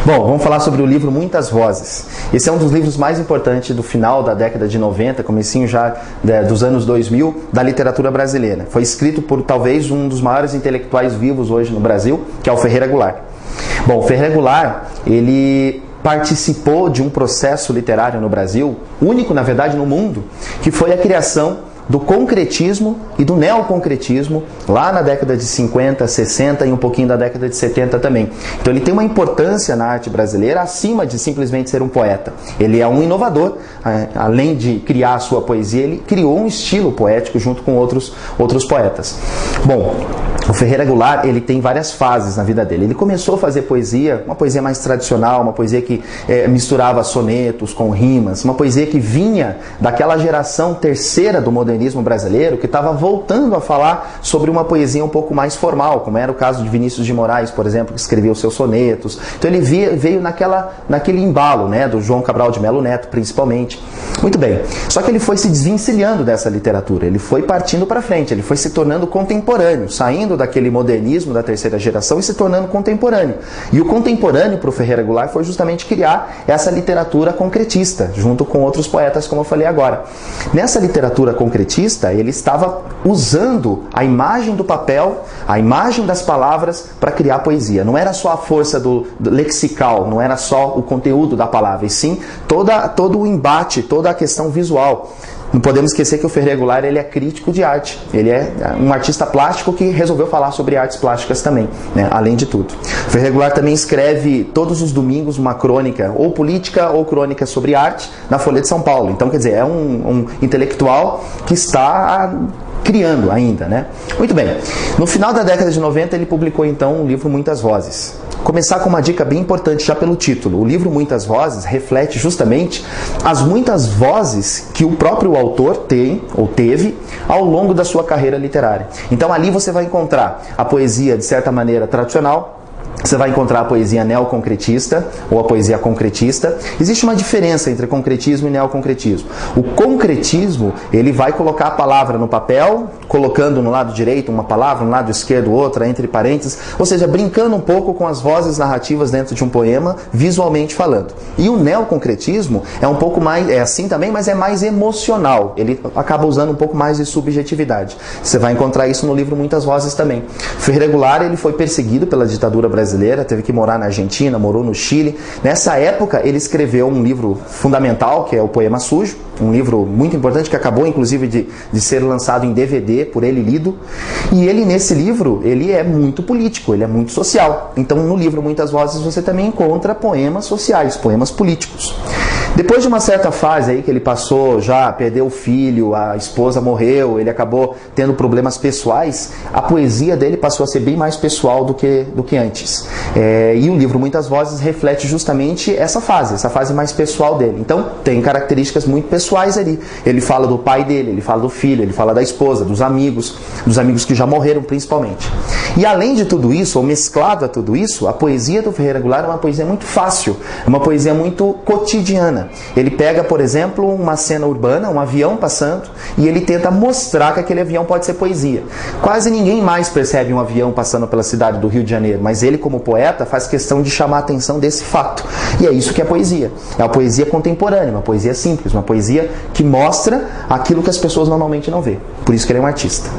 Bom, vamos falar sobre o livro Muitas Vozes. Esse é um dos livros mais importantes do final da década de 90, comecinho já dos anos 2000, da literatura brasileira. Foi escrito por talvez um dos maiores intelectuais vivos hoje no Brasil, que é o Ferreira Goulart. Bom, o Ferreira Goulart, ele participou de um processo literário no Brasil, único na verdade no mundo, que foi a criação do concretismo e do neoconcretismo lá na década de 50, 60 e um pouquinho da década de 70 também. Então ele tem uma importância na arte brasileira acima de simplesmente ser um poeta. Ele é um inovador, além de criar a sua poesia, ele criou um estilo poético junto com outros poetas. Bom, o Ferreira Goulart, ele tem várias fases na vida dele. Ele começou a fazer poesia, uma poesia mais tradicional, uma poesia que misturava sonetos com rimas, uma poesia que vinha daquela geração terceira do modernismo brasileiro, que estava voltando a falar sobre uma poesia um pouco mais formal, como era o caso de Vinícius de Moraes, por exemplo, que escreveu seus sonetos. Então ele veio naquele embalo, né, do João Cabral de Melo Neto, principalmente. Muito bem. Só que ele foi se desvencilhando dessa literatura, ele foi partindo para frente, ele foi se tornando contemporâneo, saindo daquele modernismo da terceira geração e se tornando contemporâneo. E o contemporâneo para o Ferreira Goulart foi justamente criar essa literatura concretista, junto com outros poetas, como eu falei agora. Nessa literatura concretista, ele estava usando a imagem do papel, a imagem das palavras para criar poesia. Não era só a força do lexical, não era só o conteúdo da palavra, e sim todo o embate, toda a questão visual. Não podemos esquecer que o Ferreira Goulart, ele é crítico de arte. Ele é um artista plástico que resolveu falar sobre artes plásticas também, né? Além de tudo. O Ferreira Goulart também escreve todos os domingos uma crônica, ou política ou crônica sobre arte, na Folha de São Paulo. Então, quer dizer, é um intelectual que está criando ainda, né? Muito bem. No final da década de 90, ele publicou então o livro Muitas Vozes. Começar com uma dica bem importante já pelo título. O livro Muitas Vozes reflete justamente as muitas vozes que o próprio autor tem ou teve ao longo da sua carreira literária. Então ali você vai encontrar a poesia de certa maneira tradicional, você vai encontrar a poesia neoconcretista ou a poesia concretista. Existe uma diferença entre concretismo e neoconcretismo. O concretismo, ele vai colocar a palavra no papel, colocando no lado direito uma palavra, no lado esquerdo outra, entre parênteses, ou seja, brincando um pouco com as vozes narrativas dentro de um poema, visualmente falando. E o neoconcretismo é um pouco mais, é assim também, mas é mais emocional. Ele acaba usando um pouco mais de subjetividade. Você vai encontrar isso no livro Muitas Vozes também. Ferreira Goulart, ele foi perseguido pela ditadura brasileira, teve que morar na Argentina, morou no Chile. Nessa época, ele escreveu um livro fundamental, que é o Poema Sujo, um livro muito importante que acabou, inclusive, de ser lançado em DVD, por ele lido. E ele, nesse livro, ele é muito político, ele é muito social. Então, no livro Muitas Vozes, você também encontra poemas sociais, poemas políticos. Depois de uma certa fase aí que ele passou, já perdeu o filho, a esposa morreu, ele acabou tendo problemas pessoais, a poesia dele passou a ser bem mais pessoal do que antes. E o livro Muitas Vozes reflete justamente essa fase mais pessoal dele. Então, tem características muito pessoais ali. Ele fala do pai dele, ele fala do filho, ele fala da esposa, dos amigos que já morreram principalmente. E além de tudo isso, ou mesclado a tudo isso, a poesia do Ferreira Goulart é uma poesia muito fácil, é uma poesia muito cotidiana. Ele pega, por exemplo, uma cena urbana, um avião passando, e ele tenta mostrar que aquele avião pode ser poesia. Quase ninguém mais percebe um avião passando pela cidade do Rio de Janeiro, mas ele, como poeta, faz questão de chamar a atenção desse fato. E é isso que é poesia. É uma poesia contemporânea, uma poesia simples, uma poesia que mostra aquilo que as pessoas normalmente não vê. Por isso que ele é um artista.